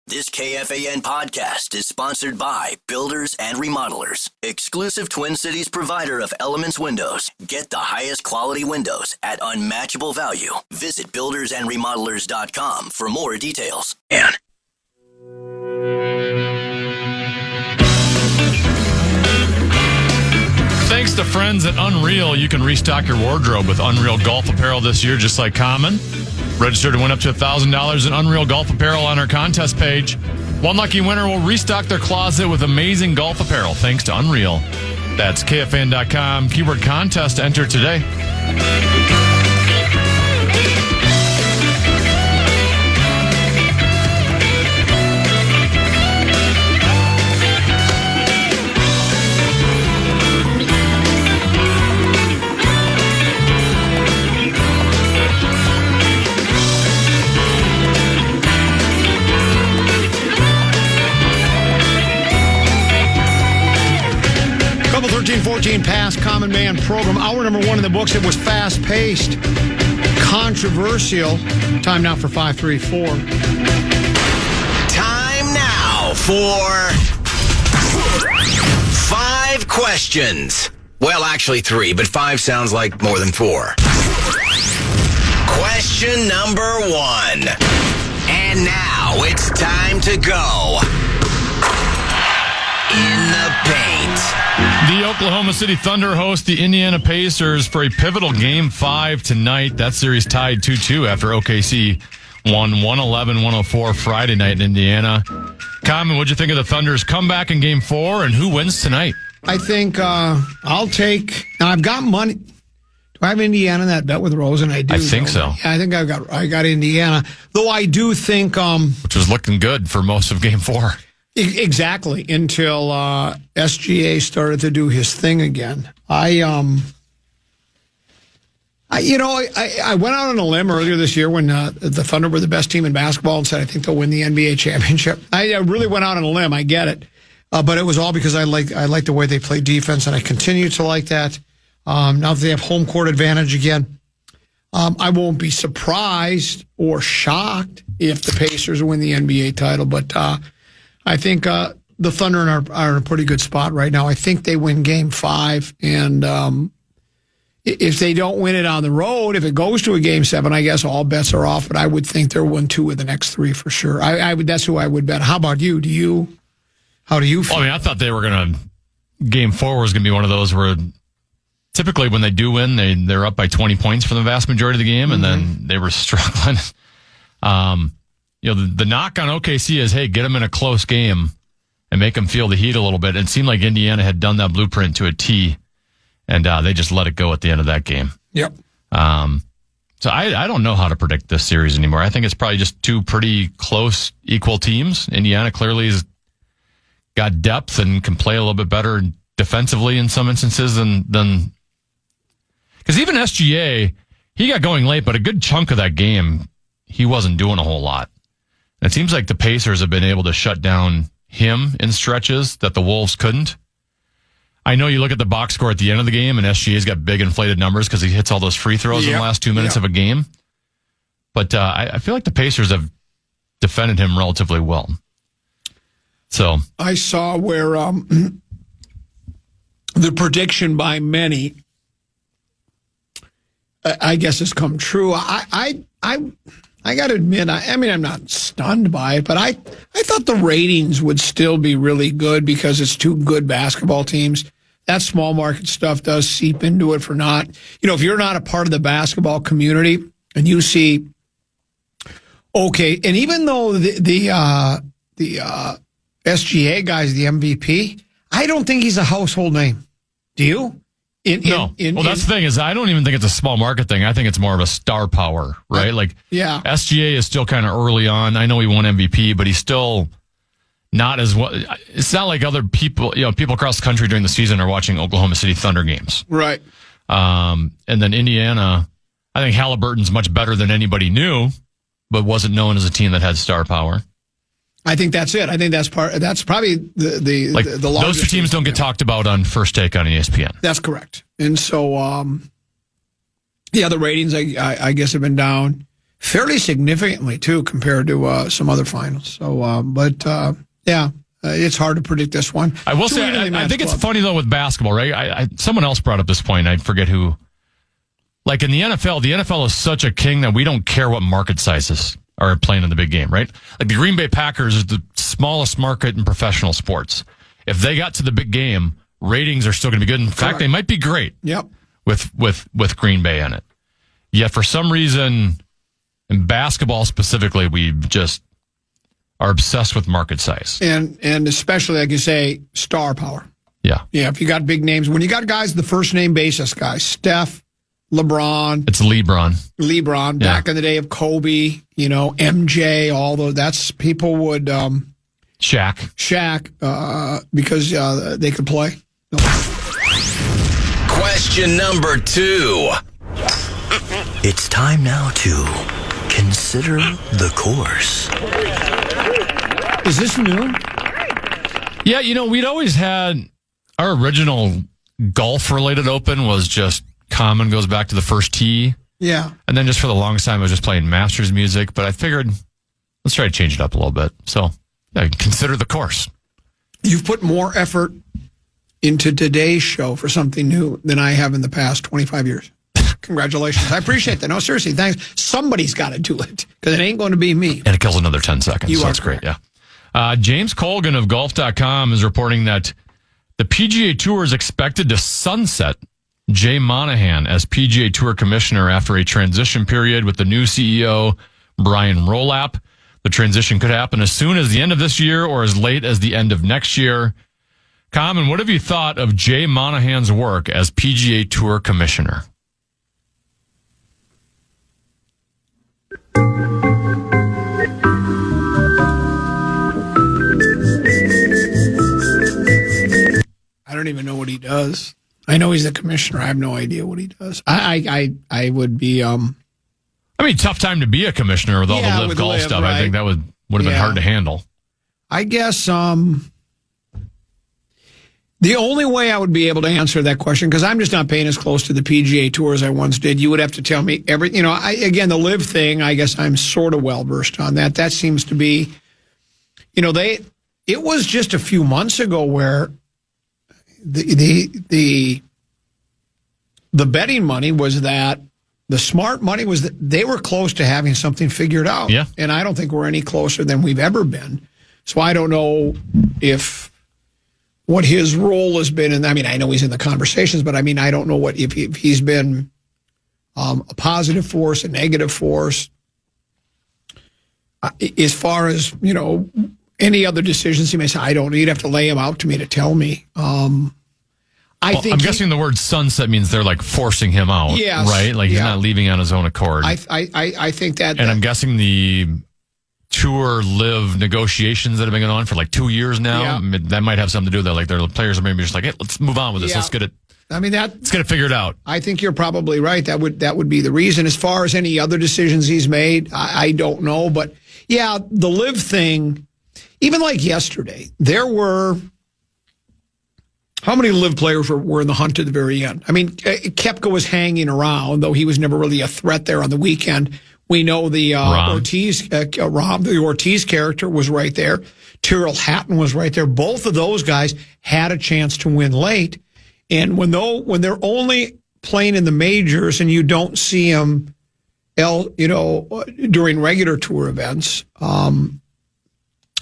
This KFAN podcast is sponsored by Builders and Remodelers, exclusive Twin Cities provider of Elements Windows. Get the highest quality windows at unmatchable value. Visit buildersandremodelers.com for more details. Thanks to friends at Unreal, you can restock your wardrobe with Unreal golf apparel this year, just like Common. Register to win up to $1,000 in Unreal golf apparel on our contest page. One lucky winner will restock their closet with amazing golf apparel, thanks to Unreal. That's KFAN.com. Keyword contest. Enter today. Couple 13-14 past Common Man program. Hour number one in the books. It was fast-paced, controversial. Time now for 534. Time now for 5 questions. Well, actually 3, but 5 sounds like more than 4. Question number 1. And now it's time to go in the paint. The Oklahoma City Thunder host the Indiana Pacers for a pivotal Game 5 tonight. That series tied 2-2 after OKC won 111-104 Friday night in Indiana. Common, what'd you think of the Thunder's comeback in Game 4, and who wins tonight? I think I'll take. Now I've got money. Do I have Indiana in that bet with Rosen? I do. I think so. Yeah, I think I got Indiana. Though I do think which was looking good for most of Game 4. Exactly, until SGA started to do his thing again. I went out on a limb earlier this year when the Thunder were the best team in basketball and said I think they'll win the NBA championship. I really went out on a limb. I get it, but it was all because I like the way they play defense, and I continue to like that. Now that they have home court advantage again, I won't be surprised or shocked if the Pacers win the NBA title, but. I think the Thunder are in a pretty good spot right now. I think they win Game 5, and if they don't win it on the road, if it goes to a Game 7, I guess all bets are off. But I would think they'll win 2 of the next 3 for sure. That's who I would bet. How about you? How do you feel? Well, I thought they were Game 4 was going to be one of those where typically when they do win, they're up by 20 points for the vast majority of the game, and then they were struggling. The knock on OKC is, hey, get them in a close game and make them feel the heat a little bit. It seemed like Indiana had done that blueprint to a T, and they just let it go at the end of that game. Yep. So I don't know how to predict this series anymore. I think it's probably just 2 pretty close, equal teams. Indiana clearly has got depth and can play a little bit better defensively in some instances than because even SGA, he got going late, but a good chunk of that game, he wasn't doing a whole lot. It seems like the Pacers have been able to shut down him in stretches that the Wolves couldn't. I know you look at the box score at the end of the game, and SGA's got big inflated numbers because he hits all those free throws in the last 2 minutes of a game. But I feel like the Pacers have defended him relatively well. So I saw where the prediction by many, I guess, has come true. I got to admit, I'm not stunned by it, but I thought the ratings would still be really good because it's 2 good basketball teams. That small market stuff does seep into it for not. If you're not a part of the basketball community and you see, okay, and even though the SGA guy's the MVP, I don't think he's a household name. Do you? No. That's the thing is I don't even think it's a small market thing. I think it's more of a star power, right? SGA is still kind of early on. I know he won MVP, but he's still not as well. It's not like other people, people across the country during the season are watching Oklahoma City Thunder games. Right. And then Indiana, I think Halliburton's much better than anybody knew, but wasn't known as a team that had star power. I think that's it. I think that's probably the largest. Those 2 teams don't get talked about on First Take on ESPN. That's correct. And so, the ratings I guess have been down. fairly significantly too compared to some other finals. So, it's hard to predict this one. I will say, I think it's funny though with basketball, right? Someone else brought up this point. I forget who. Like in the NFL is such a king that we don't care what market sizes are playing in the big game, right? Like the Green Bay Packers is the smallest market in professional sports. If they got to the big game, ratings are still going to be good. In fact, they might be great. Yep. With Green Bay in it. Yet for some reason, in basketball specifically, we just are obsessed with market size. And especially, like you say, star power. Yeah. Yeah, if you got big names. When you got guys, the first name basis guys, Steph, LeBron. It's LeBron. LeBron, back in the day of Kobe, MJ, all those. That's people would... Shaq, because they could play. No. Question number 2. It's time now to consider the course. Is this new? Yeah, we'd always had our original golf-related open was just common, goes back to the first tee. Yeah. And then just for the longest time, I was just playing Masters music. But I figured, let's try to change it up a little bit. So, consider the course. You've put more effort into today's show for something new than I have in the past 25 years. Congratulations. I appreciate that. No, seriously, thanks. Somebody's got to do it because it ain't going to be me. And it kills another 10 seconds. So that's great, yeah. James Colgan of Golf.com is reporting that the PGA Tour is expected to sunset Jay Monahan as PGA Tour commissioner after a transition period with the new CEO, Brian Rolap. The transition could happen as soon as the end of this year or as late as the end of next year. Common, what have you thought of Jay Monahan's work as PGA Tour commissioner? I don't even know what he does. I know he's the commissioner. I have no idea what he does. I would be. I mean, tough time to be a commissioner with all the live golf stuff. Right. I think that would have been hard to handle. I guess the only way I would be able to answer that question, because I'm just not paying as close to the PGA Tour as I once did, you would have to tell me again, the live thing, I guess I'm sort of well-versed on that. That seems to be, it was just a few months ago where the betting money was that the smart money was that they were close to having something figured out. Yeah. And I don't think we're any closer than we've ever been. So I don't know what his role has been. And I mean, I know he's in the conversations, but I mean, I don't know if he's been a positive force, a negative force. As far as, any other decisions he may say, I don't know. You'd have to lay him out to me to tell me. I'm guessing the word sunset means they're like forcing him out, right? Like he's not leaving on his own accord. I think that. And I'm guessing the tour live negotiations that have been going on for like 2 years now, that might have something to do with that. Like their players are maybe just like, hey, let's move on with this. Let's get it. I mean, let's get it figured out. I think you're probably right. That would be the reason. As far as any other decisions he's made, I don't know. But yeah, the live thing, even like yesterday, there were. How many live players were in the hunt at the very end? I mean, Koepka was hanging around, though he was never really a threat there on the weekend. We know the Ortiz character was right there. Tyrrell Hatton was right there. Both of those guys had a chance to win late. And when they're only playing in the majors and you don't see them, during regular tour events,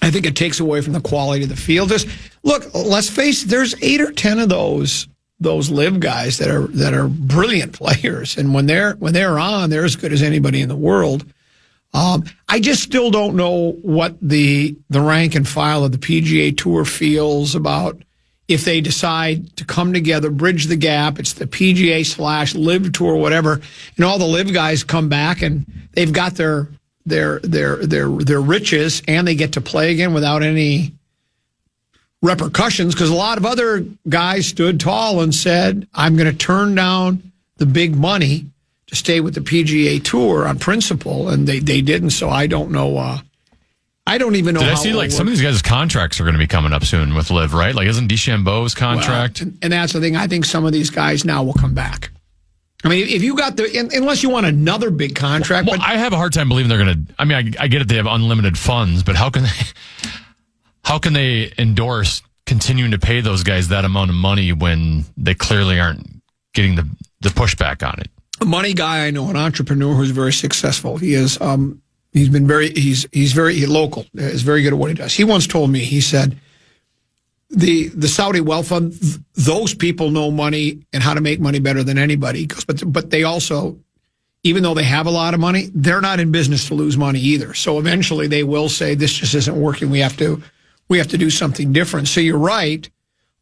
I think it takes away from the quality of the field. Look, let's face it, there's 8 or 10 of those live guys that are brilliant players, and when they're on, they're as good as anybody in the world. I just still don't know what the rank and file of the PGA Tour feels about if they decide to come together, bridge the gap. It's the PGA/Live Tour, whatever, and all the live guys come back and they've got their riches, and they get to play again without any repercussions, because a lot of other guys stood tall and said, I'm going to turn down the big money to stay with the PGA Tour on principle, and they didn't. So I don't know. I don't even know. Did I see like some of these guys' contracts are going to be coming up soon with Live, right? Like isn't DeChambeau's contract? Well, and that's the thing. I think some of these guys now will come back. I mean, if you got unless you want another big contract. Well, but I have a hard time believing they're going to. I mean, I get it; they have unlimited funds, but how can they endorse continuing to pay those guys that amount of money when they clearly aren't getting the pushback on it? A money guy I know, an entrepreneur who's very successful. He is. He's very local. Is very good at what he does. He once told me. He said, the Saudi wealth fund, those people know money and how to make money better than anybody. He goes, but they also, even though they have a lot of money, they're not in business to lose money either. So eventually they will say, this just isn't working. We have to do something different. So you're right.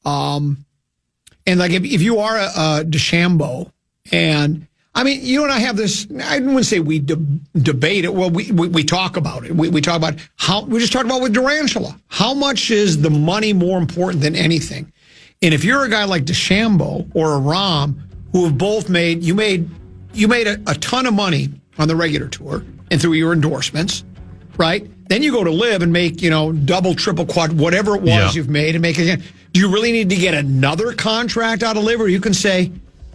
And like if you are a DeChambeau, and I mean, you and I have this, I wouldn't say we debate it. Well, we talk about it. We talk about we just talked about with Durant. How much is the money more important than anything? And if you're a guy like DeChambeau or a Rahm, who have both you made a ton of money on the regular tour and through your endorsements, right? Then you go to live and make, double, triple, quad, whatever it was you've made and make it again. Do you really need to get another contract out of live, or you can say,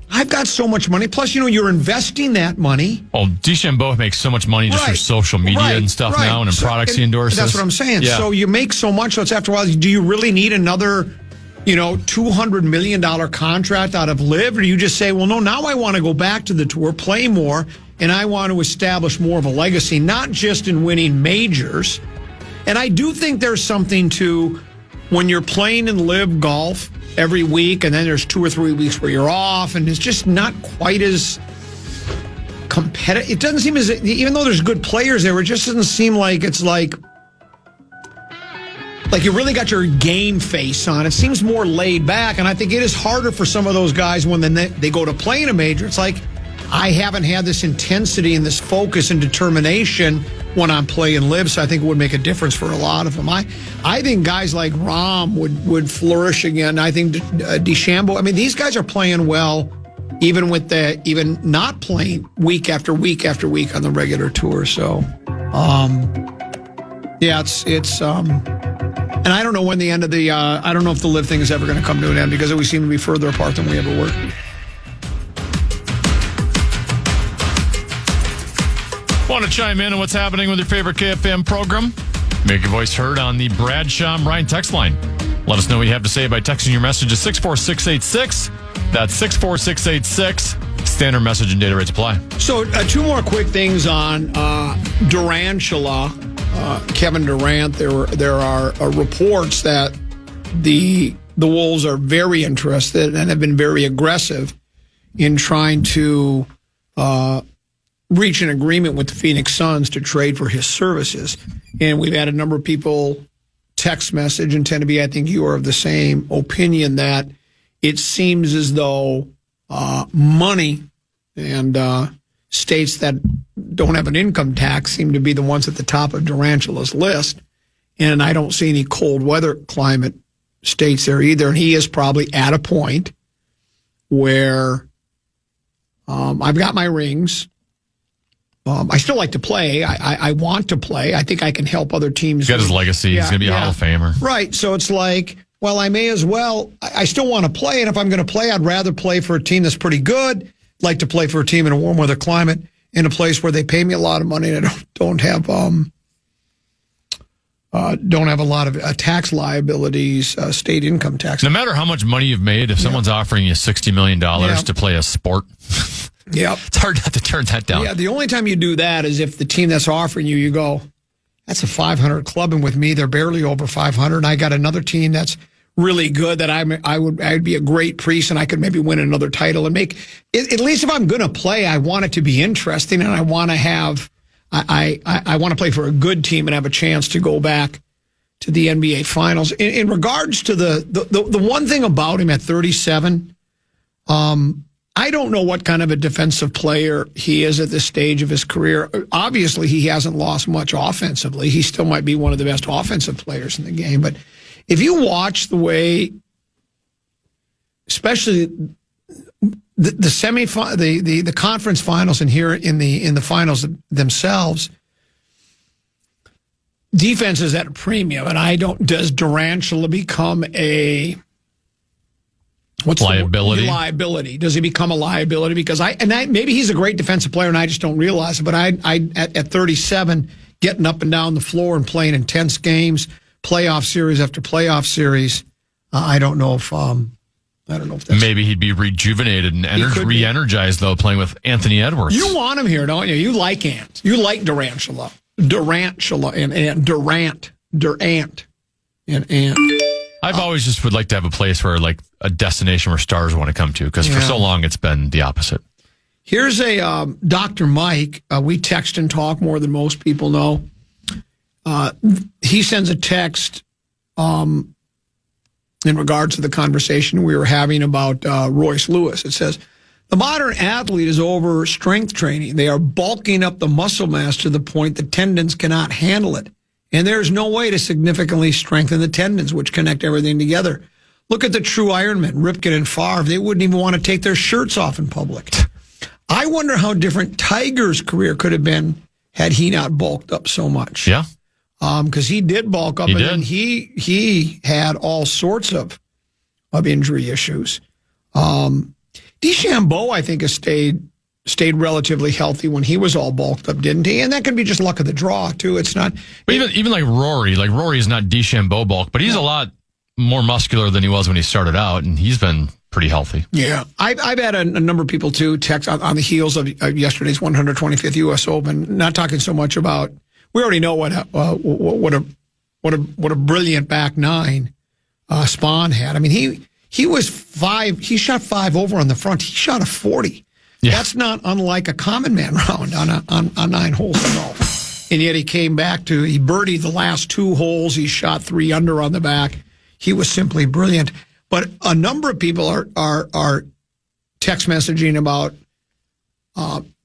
I've got so much money. Plus, you're investing that money. Well, DeChambeau makes so much money just for social media and stuff now and in products he endorses. That's what I'm saying. Yeah. So you make so much, so it's after a while, do you really need another, $200 million contract out of live? Or do you just say, well, no, now I want to go back to the tour, play more, and I want to establish more of a legacy, not just in winning majors. And I do think there's something to when you're playing in live golf every week, and then there's 2 or 3 weeks where you're off, and it's just not quite as competitive. It doesn't seem as, even though there's good players there, it just doesn't seem like it's like you really got your game face on. It seems more laid back, and I think it is harder for some of those guys when they go to play in a major. It's like, I haven't had this intensity and this focus and determination when I'm playing live, so I think it would make a difference for a lot of them. I think guys like Rahm would flourish again. I think DeChambeau, I mean, these guys are playing well, even not playing week after week after week on the regular tour. So, it's and I don't know when the end of the, I don't know if the live thing is ever going to come to an end, because we seem to be further apart than we ever were. Want to chime in on what's happening with your favorite KFAN program? Make your voice heard on the Bradshaw Ryan text line. Let us know what you have to say by texting your message to 64686. That's 64686. Standard message and data rates apply. So 2 more quick things on Durant. Kevin Durant. There are reports that the Wolves are very interested and have been very aggressive in trying to reach an agreement with the Phoenix Suns to trade for his services. And we've had a number of people text message and tend to be, I think you are of the same opinion, that it seems as though money and states that don't have an income tax seem to be the ones at the top of Durant's list. And I don't see any cold weather climate states there either. And he is probably at a point where I've got my rings. I still like to play. I want to play. I think I can help other teams. He's got his legacy. He's going to be a Hall of Famer. Right. So it's like, well, I may as well. I still want to play. And if I'm going to play, I'd rather play for a team that's pretty good. Like to play for a team in a warm weather climate in a place where they pay me a lot of money and I don't have a lot of tax liabilities, state income tax. No matter how much money you've made, if someone's offering you $60 million to play a sport, it's hard not to turn that down. Yeah, the only time you do that is if the team that's offering you go, that's a 500 club, and with me they're barely over 500, and I got another team that's really good that I'd be a great priest, and I could maybe win another title and make. At least if I'm going to play, I want it to be interesting, and I want to have. I want to play for a good team and have a chance to go back to the NBA Finals. In regards to the one thing about him at 37, I don't know what kind of a defensive player he is at this stage of his career. Obviously, he hasn't lost much offensively. He still might be one of the best offensive players in the game. But if you watch the way, especially the conference finals and here in the finals themselves, defense is at a premium. And does Durant become What's liability? Liability. Does he become a liability? Because maybe he's a great defensive player and I just don't realize it. But at 37, getting up and down the floor and playing intense games, playoff series after playoff series, I don't know if that's... Maybe he'd be rejuvenated and re-energized, though, playing with Anthony Edwards. You want him here, don't you? You like Ant. You like Durant and Ant. I've always just would like to have a place where, like, a destination where stars want to come to, because for so long it's been the opposite. Here's a Dr. Mike. We text and talk more than most people know. He sends a text in regards to the conversation we were having about Royce Lewis. It says, the modern athlete is over strength training. They are bulking up the muscle mass to the point the tendons cannot handle it. And there's no way to significantly strengthen the tendons, which connect everything together. Look at the true Ironmen, Ripken and Favre. They wouldn't even want to take their shirts off in public. I wonder how different Tiger's career could have been had he not bulked up so much. Yeah. Because he did bulk up, then he had all sorts of injury issues. DeChambeau, I think, has stayed relatively healthy when he was all bulked up, didn't he? And that could be just luck of the draw, too. It's not... But even like Rory is not DeChambeau bulk, but he's a lot more muscular than he was when he started out, and he's been pretty healthy. Yeah. I've had a number of people, too, text on the heels of yesterday's 125th U.S. Open, not talking so much about... We already know what a brilliant back nine Spawn had. I mean, he was he shot 5 over on the front. He shot a 40. Yeah. That's not unlike a common man round on 9 holes of golf. And yet he came back he birdied the last 2 holes. He shot 3 under on the back. He was simply brilliant. But a number of people are text messaging about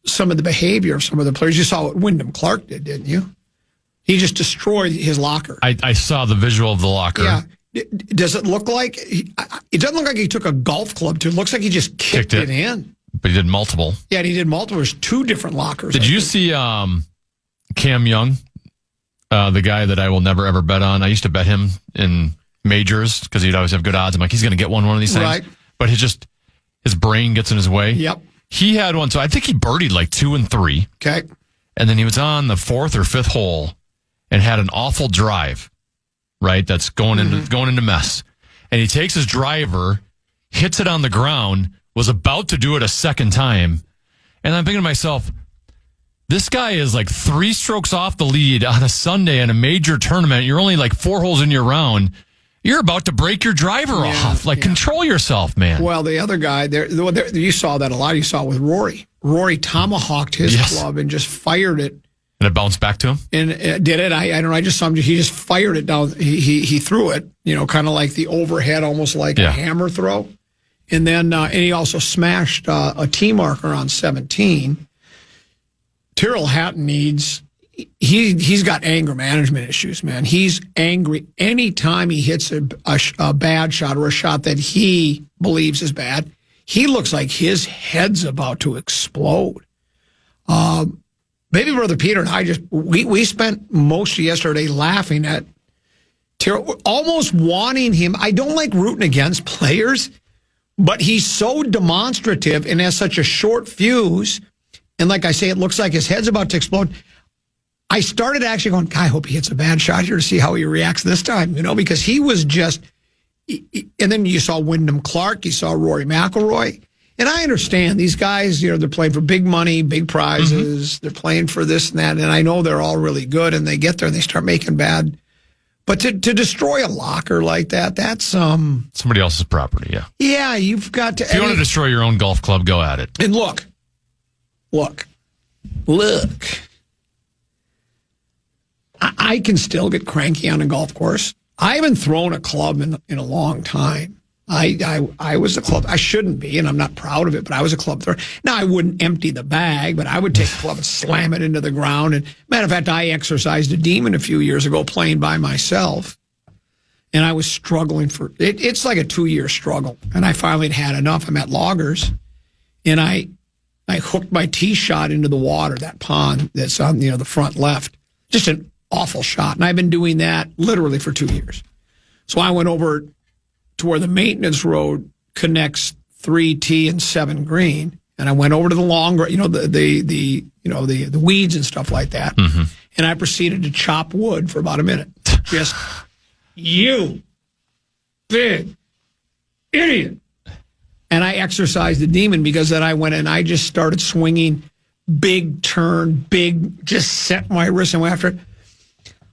some of the behavior of some of the players. You saw what Wyndham Clark did, didn't you? He just destroyed his locker. I saw the visual of the locker. Yeah. Does it look like... It doesn't look like he took a golf club to it. It looks like he just kicked it in. But he did multiple. Yeah, he did multiple. There's 2 different lockers. Did you see Cam Young, the guy that I will never, ever bet on? I used to bet him in majors because he'd always have good odds. I'm like, he's going to get one of these things. Right. But his brain gets in his way. Yep. He had one. So I think he birdied like 2 and 3. Okay. And then he was on the 4th or 5th hole and had an awful drive, right? That's going into mess. And he takes his driver, hits it on the ground, was about to do it a second time. And I'm thinking to myself, this guy is like 3 strokes off the lead on a Sunday in a major tournament. You're only like 4 holes in your round. You're about to break your driver off. Control yourself, man. Well, the other guy, you saw that a lot. You saw it with Rory. Rory tomahawked his club and just fired it. And it bounced back to him? And did it? I don't know. I just saw him. He just fired it down. He threw it, kind of like the overhead, almost like a hammer throw. And then and he also smashed a tee marker on 17. Tyrrell Hatton he's got anger management issues, man. He's angry anytime he hits a bad shot or a shot that he believes is bad. He looks like his head's about to explode. Baby brother Peter and I we spent most of yesterday laughing at Tyrrell, almost wanting him. I don't like rooting against players, but he's so demonstrative and has such a short fuse. And like I say, it looks like his head's about to explode. I started actually going, I hope he hits a bad shot here to see how he reacts this time, because he was just, and then you saw Wyndham Clark, you saw Rory McIlroy. And I understand these guys, they're playing for big money, big prizes. They're playing for this and that. And I know they're all really good and they get there and they start making bad. But to destroy a locker like that, that's somebody else's property, yeah. Yeah, you've got to. If you want to destroy your own golf club, go at it. And look. I can still get cranky on a golf course. I haven't thrown a club in a long time. I was a club. I shouldn't be, and I'm not proud of it, but I was a club thrower. Now, I wouldn't empty the bag, but I would take a club and slam it into the ground. And matter of fact, I exercised a demon a few years ago playing by myself, and I was struggling for it. It's like a 2-year struggle, and I finally had enough. I'm at Loggers, and I hooked my tee shot into the water, that pond that's on the front left. Just an awful shot, and I've been doing that literally for 2 years. So I went over to where the maintenance road connects 3 tee and 7 green. And I went over to the long, the weeds and stuff like that. Mm-hmm. And I proceeded to chop wood for about a minute. Just, you big idiot. And I exercised the demon, because then I went and I just started swinging big turn, just set my wrist and went after it.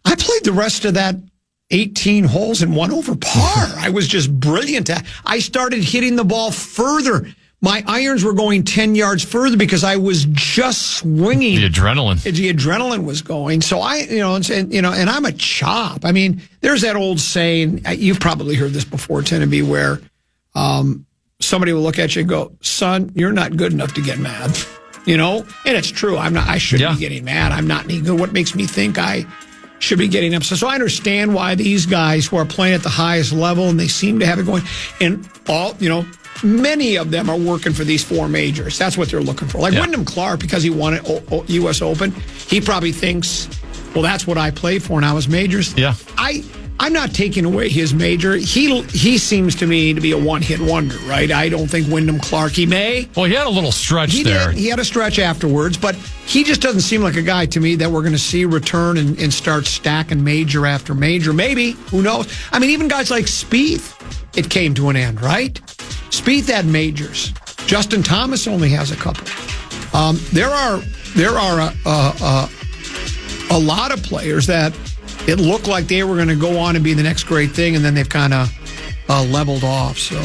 I played the rest of that 18 holes and won over par. I was just brilliant. I started hitting the ball further. My irons were going 10 yards further because I was just swinging. The adrenaline. The adrenaline was going. So and I'm a chop. I mean, there's that old saying, you've probably heard this before, Tenneby, where somebody will look at you and go, son, you're not good enough to get mad. And it's true. I shouldn't be getting mad. I'm not any good. What makes me think I should be getting upset? So I understand why these guys who are playing at the highest level, and they seem to have it going, and many of them are working for these 4 majors. That's what they're looking for. Like Wyndham Clark, because he won it U.S. Open, he probably thinks, well, that's what I play for now is majors. Yeah. I'm not taking away his major. He seems to me to be a one-hit wonder, right? I don't think Wyndham Clark, he may. Well, he had a little stretch there. He had a stretch afterwards, but he just doesn't seem like a guy to me that we're going to see return and start stacking major after major. Maybe. Who knows? I mean, even guys like Spieth, it came to an end, right? Spieth had majors. Justin Thomas only has a couple. There are a lot of players that it looked like they were going to go on and be the next great thing, and then they've kind of leveled off. So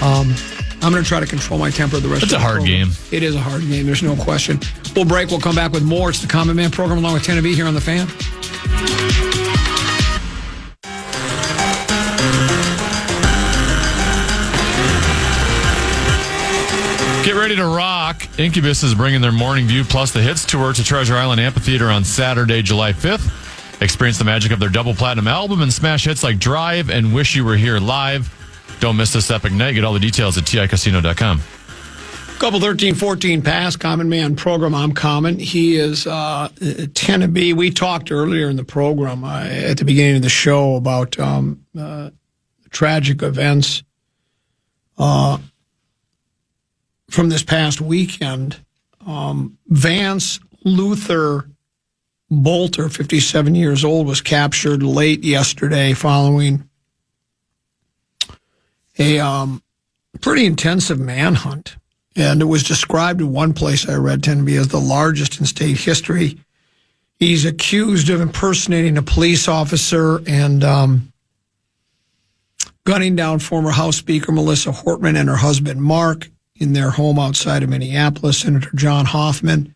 I'm going to try to control my temper the rest of the program. It's a hard game. It is a hard game. There's no question. We'll break. We'll come back with more. It's the Common Man program along with Tenneby here on The Fan. Get ready to rock. Incubus is bringing their Morning View Plus the Hits tour to Treasure Island Amphitheater on Saturday, July 5th. Experience the magic of their double platinum album and smash hits like Drive and Wish You Were Here live. Don't miss this epic night. Get all the details at TICasino.com. Couple 13-14 pass, Common Man program. I'm Common. He is Tenneby. We talked earlier in the program at the beginning of the show about tragic events from this past weekend. Vance Luther Boelter, 57 years old, was captured late yesterday following a pretty intensive manhunt. And it was described in one place I read, Tenneby, as the largest in state history. He's accused of impersonating a police officer and gunning down former House Speaker Melissa Hortman and her husband Mark in their home outside of Minneapolis. Senator John Hoffman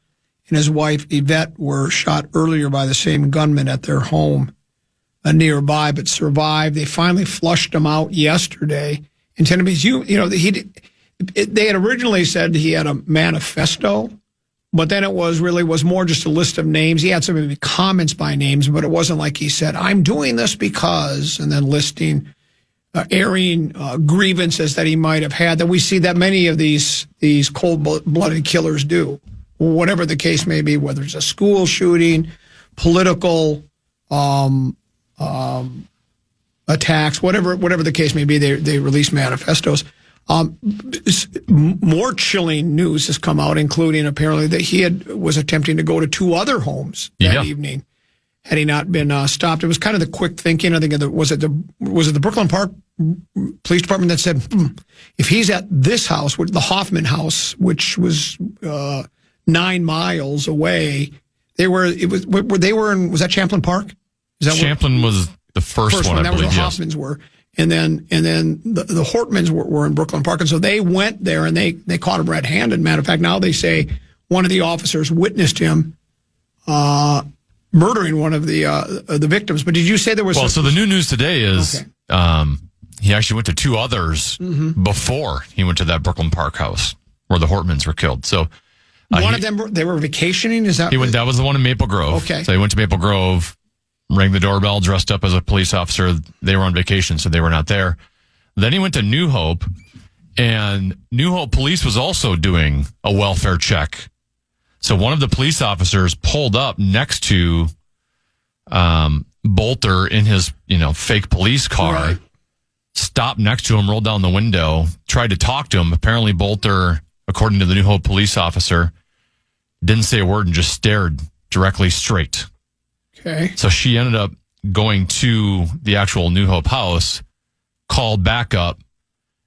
and his wife Yvette were shot earlier by the same gunman at their home nearby, but survived. They finally flushed him out yesterday. And Tenneby, they had originally said he had a manifesto, but then it was more just a list of names. He had some maybe comments by names, but it wasn't like he said, I'm doing this because, and then listing airing grievances that he might have had, that we see that many of these cold-blooded killers do. Whatever the case may be, whether it's a school shooting, political attacks, whatever the case may be, they release manifestos. More chilling news has come out, including apparently that he was attempting to go to 2 other homes that evening had he not been stopped. It was kind of the quick thinking. I think was it the Brooklyn Park Police Department that said, if he's at this house, the Hoffman house, which was 9 miles away, was that Champlain Park? Champlain was the first one, I believe. That was the Hoffmans were. And then the Hortmans were in Brooklyn Park. And so they went there and they caught him red-handed. Matter of fact, now they say one of the officers witnessed him murdering one of the victims. But did you say there was... Well, so the new news today is he actually went to 2 others before he went to that Brooklyn Park house where the Hortmans were killed. So one of them, they were vacationing? Is that... That was the one in Maple Grove. Okay. So he went to Maple Grove, rang the doorbell, dressed up as a police officer. They were on vacation, so they were not there. Then he went to New Hope, and New Hope Police was also doing a welfare check. So one of the police officers pulled up next to Boelter in his, fake police car. Right. stopped next to him, rolled down the window, tried to talk to him. Apparently, Boelter, according to the New Hope police officer, didn't say a word and just stared directly straight. Okay. So she ended up going to the actual New Hope house, called back up,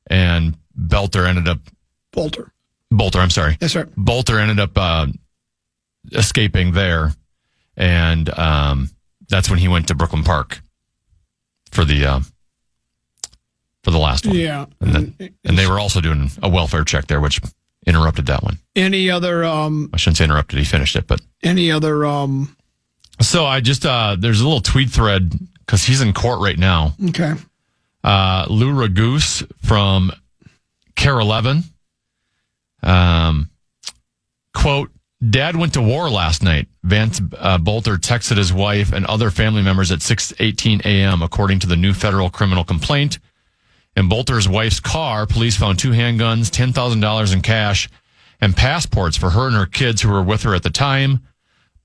and Boelter, I'm sorry. Yes, sir. Boelter ended up escaping there, and that's when he went to Brooklyn Park for the last one. Yeah. And they were also doing a welfare check there, which interrupted that one. Any other... I shouldn't say interrupted, he finished it, but... Any other... So I just... there's a little tweet thread, because he's in court right now. Okay. Lou Ragoose from Care 11. Quote, Dad went to war last night. Vance Boelter texted his wife and other family members at 6:18 a.m., according to the new federal criminal complaint. In Boelter's wife's car, police found 2 handguns, $10,000 in cash, and passports for her and her kids who were with her at the time.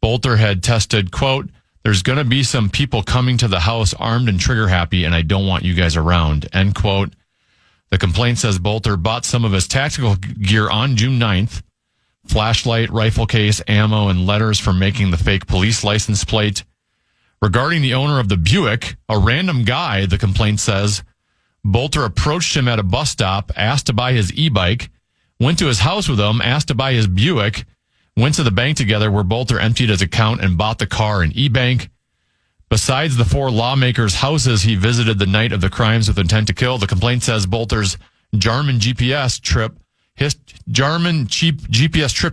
Boelter had tested, quote, there's going to be some people coming to the house armed and trigger happy, and I don't want you guys around, end quote. The complaint says Boelter bought some of his tactical gear on June 9th, flashlight, rifle case, ammo, and letters for making the fake police license plate. Regarding the owner of the Buick, a random guy, the complaint says, Boelter approached him at a bus stop, asked to buy his e-bike, went to his house with him, asked to buy his Buick, went to the bank together where Boelter emptied his account and bought the car and e-bank. Besides the 4 lawmakers' houses he visited the night of the crimes with intent to kill, the complaint says Boelter's Jarman GPS trip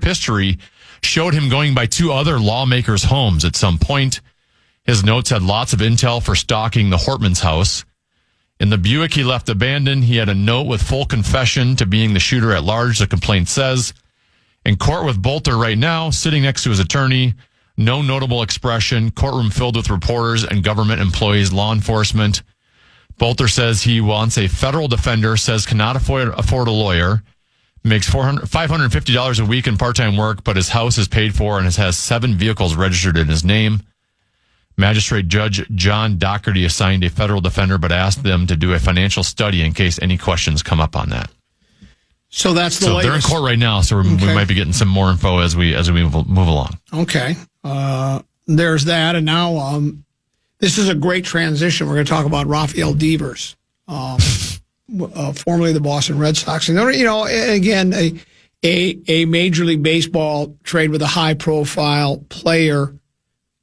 history showed him going by 2 other lawmakers' homes at some point. His notes had lots of intel for stalking the Hortman's house. In the Buick he left abandoned, he had a note with full confession to being the shooter at large, the complaint says. In court with Boelter right now, sitting next to his attorney, no notable expression, courtroom filled with reporters and government employees, law enforcement. Boelter says he wants a federal defender, says cannot afford a lawyer, makes $550 a week in part-time work, but his house is paid for and has 7 vehicles registered in his name. Magistrate Judge John Doherty assigned a federal defender, but asked them to do a financial study in case any questions come up on that. So that's the latest. They're in court right now, so we might be getting some more info as we move along. Okay. There's that, and now this is a great transition. We're going to talk about Rafael Devers, formerly the Boston Red Sox. And, again, a Major League Baseball trade with a high-profile player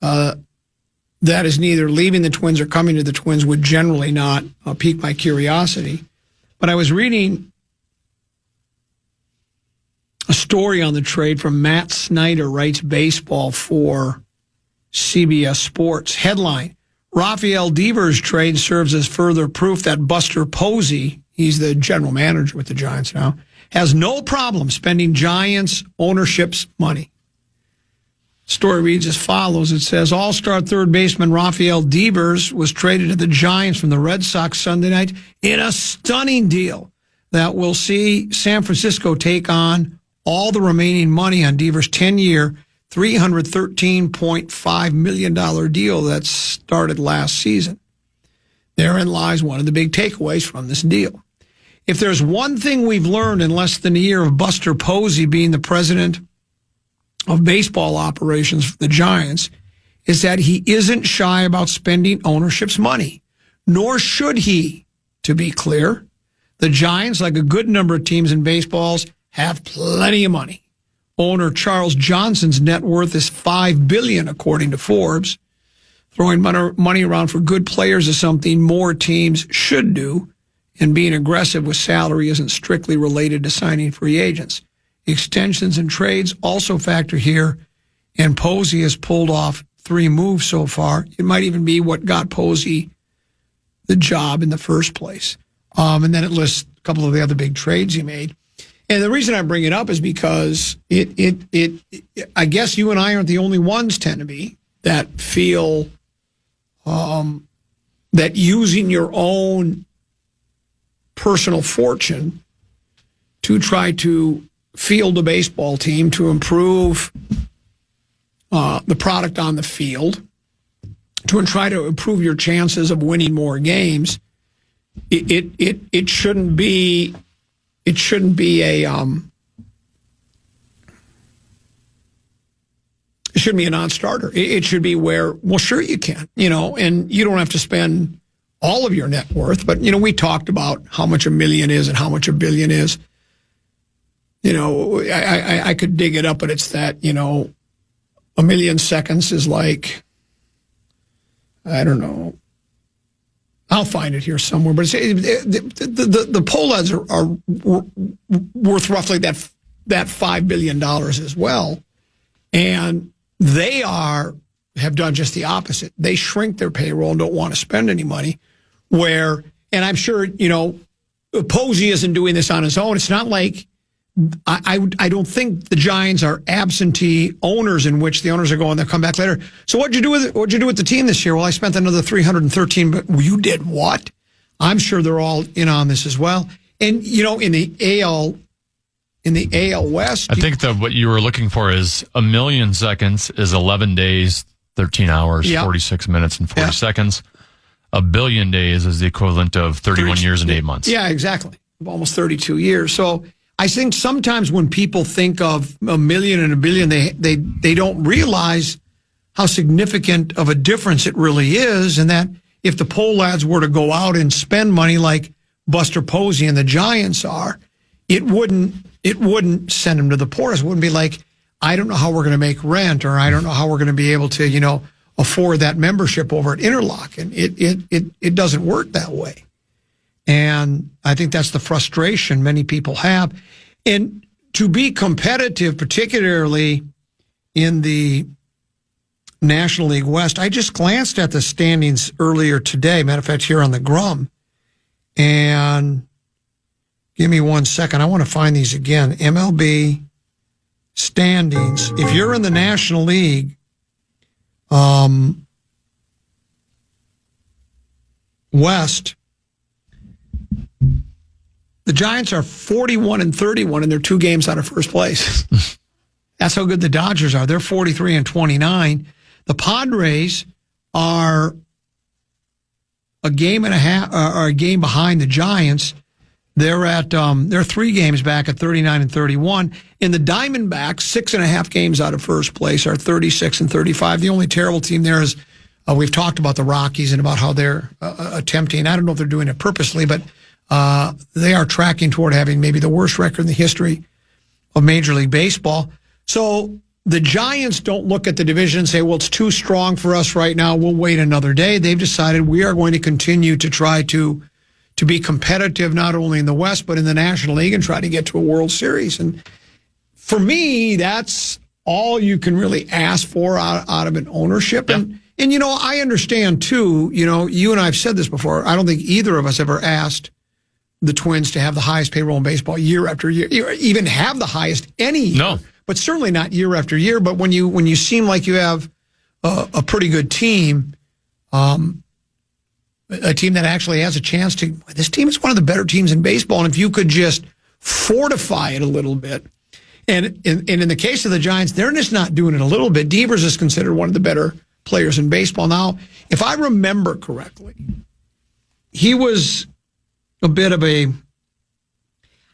that is neither leaving the Twins or coming to the Twins would generally not pique my curiosity. But I was reading a story on the trade from Matt Snyder, writes baseball for CBS Sports. Headline, Rafael Devers trade serves as further proof that Buster Posey, he's the general manager with the Giants now, has no problem spending Giants ownership's money. Story reads as follows. It says, All-Star third baseman Rafael Devers was traded to the Giants from the Red Sox Sunday night in a stunning deal that will see San Francisco take on all the remaining money on Devers' 10-year, $313.5 million deal that started last season. Therein lies one of the big takeaways from this deal. If there's one thing we've learned in less than a year of Buster Posey being the president of baseball operations for the Giants, is that he isn't shy about spending ownership's money, nor should he, to be clear. The Giants, like a good number of teams in baseballs, have plenty of money. Owner Charles Johnson's net worth is $5 billion, according to Forbes. Throwing money around for good players is something more teams should do, and being aggressive with salary isn't strictly related to signing free agents. Extensions and trades also factor here, and Posey has pulled off 3 moves so far. It might even be what got Posey the job in the first place. And then it lists a couple of the other big trades he made. And the reason I bring it up is because I guess you and I aren't the only ones, tend to be, that feel that using your own personal fortune to try to field a baseball team to improve the product on the field, to try to improve your chances of winning more games, it shouldn't be a it shouldn't be a non-starter. It should be where, well, sure you can, and you don't have to spend all of your net worth. But, we talked about how much a million is and how much a billion is. I could dig it up, but it's that, a million seconds is like, I don't know. I'll find it here somewhere. But the poll ads are worth roughly that $5 billion as well. And they have done just the opposite. They shrink their payroll and don't want to spend any money. And I'm sure, Posey isn't doing this on his own. It's not like, I don't think the Giants are absentee owners in which the owners are going, they'll come back later. So what'd you do with the team this year? Well, I spent another $313, but you did what? I'm sure they're all in on this as well. And, in the AL West. I think that what you were looking for is a million seconds is 11 days, 13 hours, 46 minutes, and 40 seconds. A billion days is the equivalent of 31 years and 8 months. Yeah, exactly. Almost 32 years. So I think sometimes when people think of a million and a billion, they don't realize how significant of a difference it really is, and that if the poll lads were to go out and spend money like Buster Posey and the Giants are, it wouldn't send them to the poorest. It wouldn't be like, I don't know how we're going to make rent, or I don't know how we're going to be able to, afford that membership over at Interlock. And it doesn't work that way. And I think that's the frustration many people have. And to be competitive, particularly in the National League West, I just glanced at the standings earlier today. Matter of fact, here on the Grum. And give me 1 second. I want to find these again. MLB standings. If you're in the National League, West, the Giants are 41-31, and they're 2 games out of first place. That's how good the Dodgers are. They're 43-29. The Padres are a game and a half, or a game behind the Giants. They're 3 games back at 39-31. In the Diamondbacks, 6.5 games out of first place, are 36-35. The only terrible team there is, we've talked about the Rockies and about how they're attempting. I don't know if they're doing it purposely, but they are tracking toward having maybe the worst record in the history of Major League Baseball. So the Giants don't look at the division and say, well, it's too strong for us right now. We'll wait another day. They've decided we are going to continue to try to be competitive, not only in the West, but in the National League, and try to get to a World Series. And for me, that's all you can really ask for out of an ownership. Yeah. And I understand too, you and I have said this before. I don't think either of us ever asked the Twins to have the highest payroll in baseball year after year, even have the highest any year. No. But certainly not year after year. But when you seem like you have a pretty good team, a team that actually has a chance to, this team is one of the better teams in baseball. And if you could just fortify it a little bit, and in the case of the Giants, they're just not doing it a little bit. Devers is considered one of the better players in baseball. Now, if I remember correctly, he was a bit of I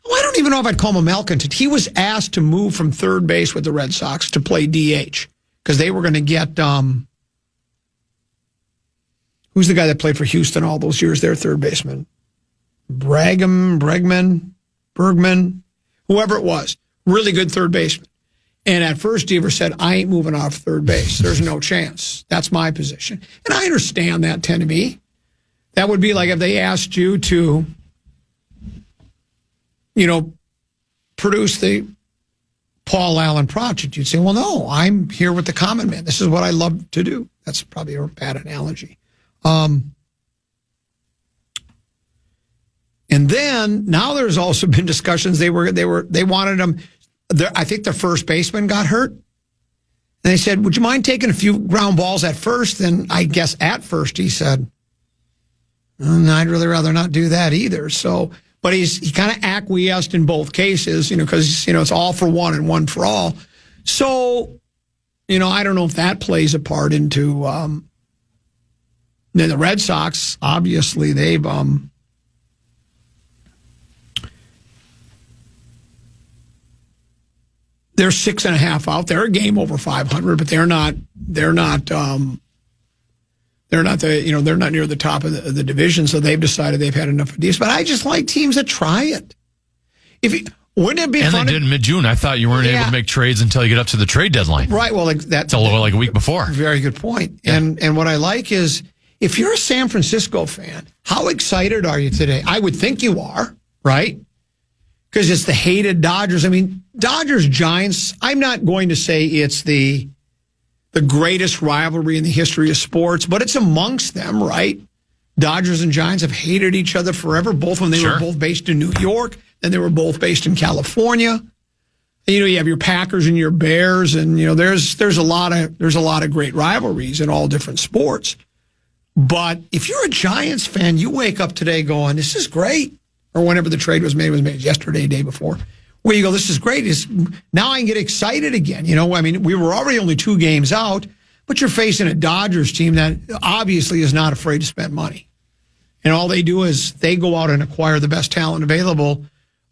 don't even know if I'd call him a malcontent. He was asked to move from third base with the Red Sox to play DH because they were going to get, who's the guy that played for Houston all those years, their third baseman? Bergman, whoever it was. Really good third baseman. And at first, Devers said, I ain't moving off third base. There's no chance. That's my position. And I understand that, to me. That would be like if they asked you to, produce the Paul Allen project. You'd say, well, no, I'm here with the common man. This is what I love to do. That's probably a bad analogy. And then now there's also been discussions. They wanted him. I think the first baseman got hurt. And they said, would you mind taking a few ground balls at first? And I guess at first he said, I'd really rather not do that either. So, but he kind of acquiesced in both cases, because, it's all for one and one for all. So, I don't know if that plays a part into, then the Red Sox, obviously they've They're 6.5 out. They're a game over 500, but they're not near the top of the division. So they've decided they've had enough of these. But I just like teams that try it. Wouldn't it be fun? And they did in mid-June. I thought you weren't able to make trades until you get up to the trade deadline. Right. Well, that's like a week before. Very good point. Yeah. And what I like is, if you're a San Francisco fan, how excited are you today? I would think you are, right? Because it's the hated Dodgers. I mean, Dodgers-Giants, I'm not going to say it's the greatest rivalry in the history of sports, but it's amongst them, right? Dodgers and Giants have hated each other forever. Both of them, they were both based in New York, and they were both based in California. And, you have your Packers and your Bears, and there's a lot of great rivalries in all different sports. But if you're a Giants fan, you wake up today going, "This is great," or whenever the trade was made yesterday, day before. Where you go, "This is great." Now I can get excited again. I mean, we were already only 2 games out, but you're facing a Dodgers team that obviously is not afraid to spend money. And all they do is they go out and acquire the best talent available.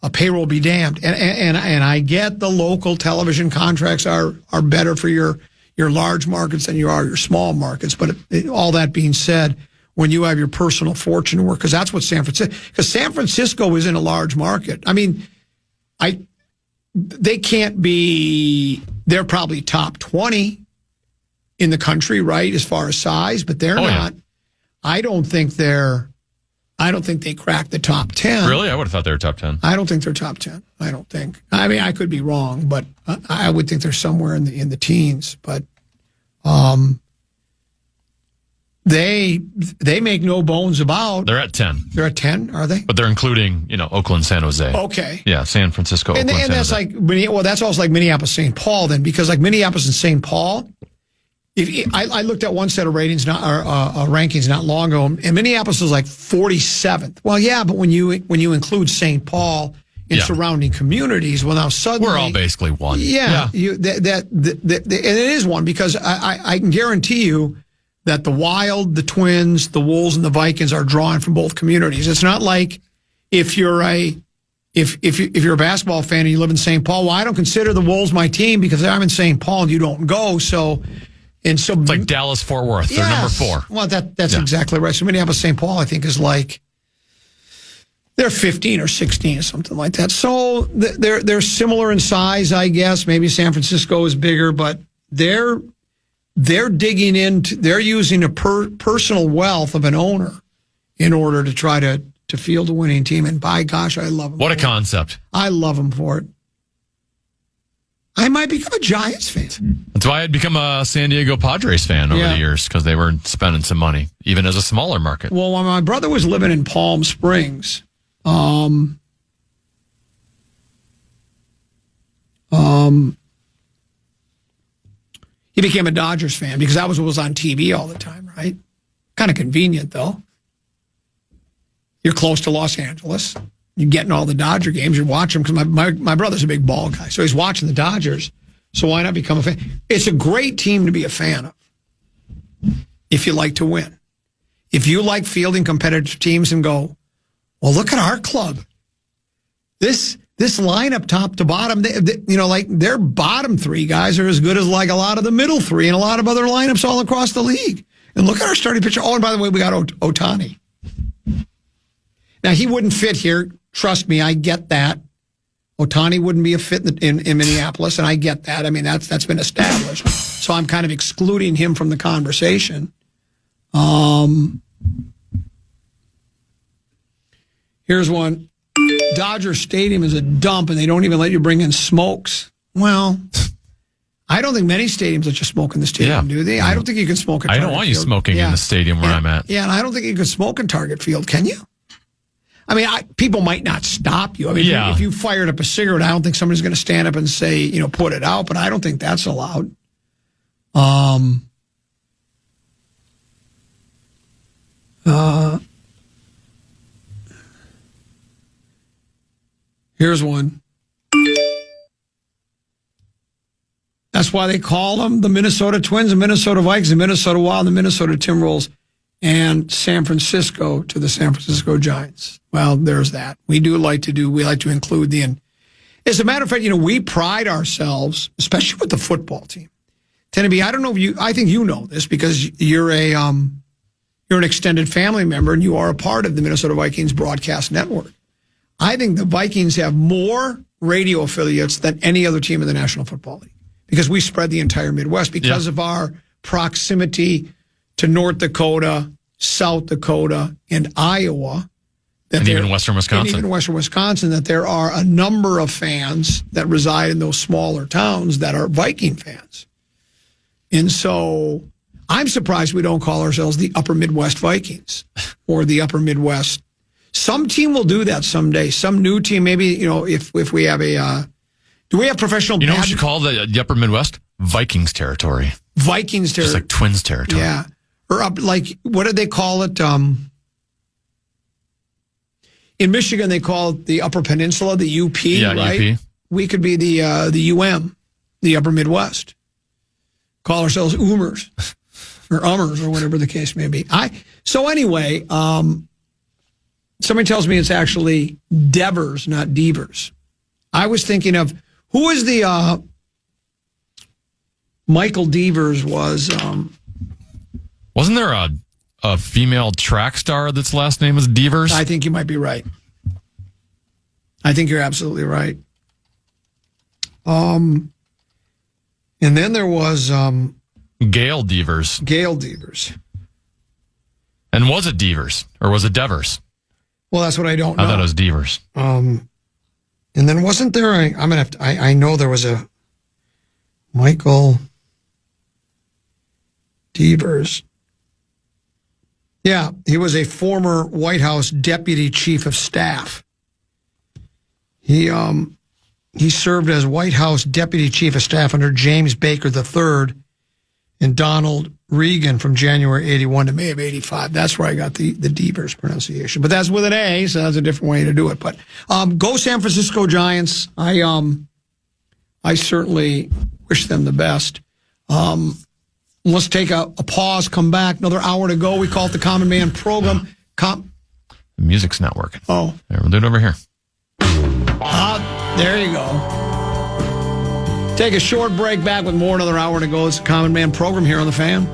A payroll be damned. And I get the local television contracts are better for your large markets than you are your small markets. But all that being said, when you have your personal fortune to work, because that's what San Francisco is in a large market. I mean, they can't be, they're probably top 20 in the country, right, as far as size, but they're not. Yeah. I don't think they crack the top 10. Really? I would have thought they were top 10. I don't think they're top 10. I don't think. I mean, I could be wrong, but I would think they're somewhere in the teens. But they make no bones about. They're at 10. They're at 10, are they? But they're including, Oakland, San Jose. Okay. Yeah, San Francisco, Oakland, and that's San Jose. That's also like Minneapolis, St. Paul then, because like Minneapolis and St. Paul, I looked at one set of rankings not long ago, and Minneapolis was like 47th. Well, yeah, but when you include St. Paul and surrounding communities, well, now suddenly we're all basically one. Yeah. And it is one, because I can guarantee you that the Wild, the Twins, the Wolves, and the Vikings are drawing from both communities. It's not like if you're a basketball fan and you live in St. Paul, well, I don't consider the Wolves my team because I'm in St. Paul and you don't go. So it's like Dallas-Fort Worth. They're number 4. Well, that's exactly right. So Minneapolis-St. Paul, I think, is like they're 15 or 16 or something like that. So they're similar in size, I guess. Maybe San Francisco is bigger, but they're digging into, they're using a personal wealth of an owner in order to try to field a winning team. And by gosh, I love them. What a concept. I love them for it. I might become a Giants fan. That's why I'd become a San Diego Padres fan over the years, because they were spending some money, even as a smaller market. Well, when my brother was living in Palm Springs, he became a Dodgers fan because that was what was on TV all the time, right? Kind of convenient, though. You're close to Los Angeles. You're getting all the Dodger games. You're watching them because my brother's a big ball guy, so he's watching the Dodgers. So why not become a fan? It's a great team to be a fan of if you like to win. If you like fielding competitive teams and go, well, look at our club. This lineup, top to bottom, like their bottom 3 guys are as good as like a lot of the middle 3 and a lot of other lineups all across the league. And look at our starting pitcher. Oh, and by the way, we got Ohtani. Now, he wouldn't fit here. Trust me, I get that. Ohtani wouldn't be a fit in Minneapolis, and I get that. I mean, that's been established. So I'm kind of excluding him from the conversation. Here's one. Dodger Stadium is a dump, and they don't even let you bring in smokes. Well, I don't think many stadiums let you smoke in the stadium, do they? I don't think you can smoke at Target Field. I don't want you smoking in the stadium where I'm at. Yeah, and I don't think you can smoke in Target Field, can you? I mean, people might not stop you. I mean, if you fired up a cigarette, I don't think somebody's going to stand up and say, put it out, but I don't think that's allowed. Here's one. That's why they call them the Minnesota Twins, the Minnesota Vikings, the Minnesota Wild, the Minnesota Timberwolves, and San Francisco to the San Francisco Giants. Well, there's that. We like to include As a matter of fact, we pride ourselves, especially with the football team, tend to be, I don't know if I think you know this because you're an extended family member and you are a part of the Minnesota Vikings broadcast network. I think the Vikings have more radio affiliates than any other team in the National Football League because we spread the entire Midwest because of our proximity to North Dakota, South Dakota, and Iowa. And even Western Wisconsin. That there are a number of fans that reside in those smaller towns that are Viking fans. And so I'm surprised we don't call ourselves the Upper Midwest Vikings or the Upper Midwest. Some team will do that someday. Some new team, maybe, if we have do we have professional? What we should call the Upper Midwest? Vikings territory. Vikings territory. Just like Twins territory. Yeah. Or up, what did they call it? In Michigan, they call it the Upper Peninsula, the UP, right? UP. We could be the UM, the Upper Midwest. Call ourselves Oomers or Ummers or whatever the case may be. So anyway, somebody tells me it's actually Devers, not Devers. I was thinking of, who is the Michael Devers was... Wasn't there a female track star that's last name is Devers? I think you might be right. I think you're absolutely right. And then there was... Gail Devers. Gail Devers. And was it Devers? Or was it Devers? Well, that's what I don't know. I thought it was Devers. And then wasn't there I know there was a Michael Devers. Yeah, he was a former White House deputy chief of staff. He served as White House deputy chief of staff under James Baker III and Donald Reagan from January 81 to May of 85. That's where I got the Devers pronunciation. But that's with an A, so that's a different way to do it. But go San Francisco Giants. I certainly wish them the best. Let's take a pause, come back. Another hour to go. We call it the Common Man Program. The music's not working. Oh. There, we'll do it over here. There you go. Take a short break, back with more. Another hour to go. It's the Common Man Program here on the Fan.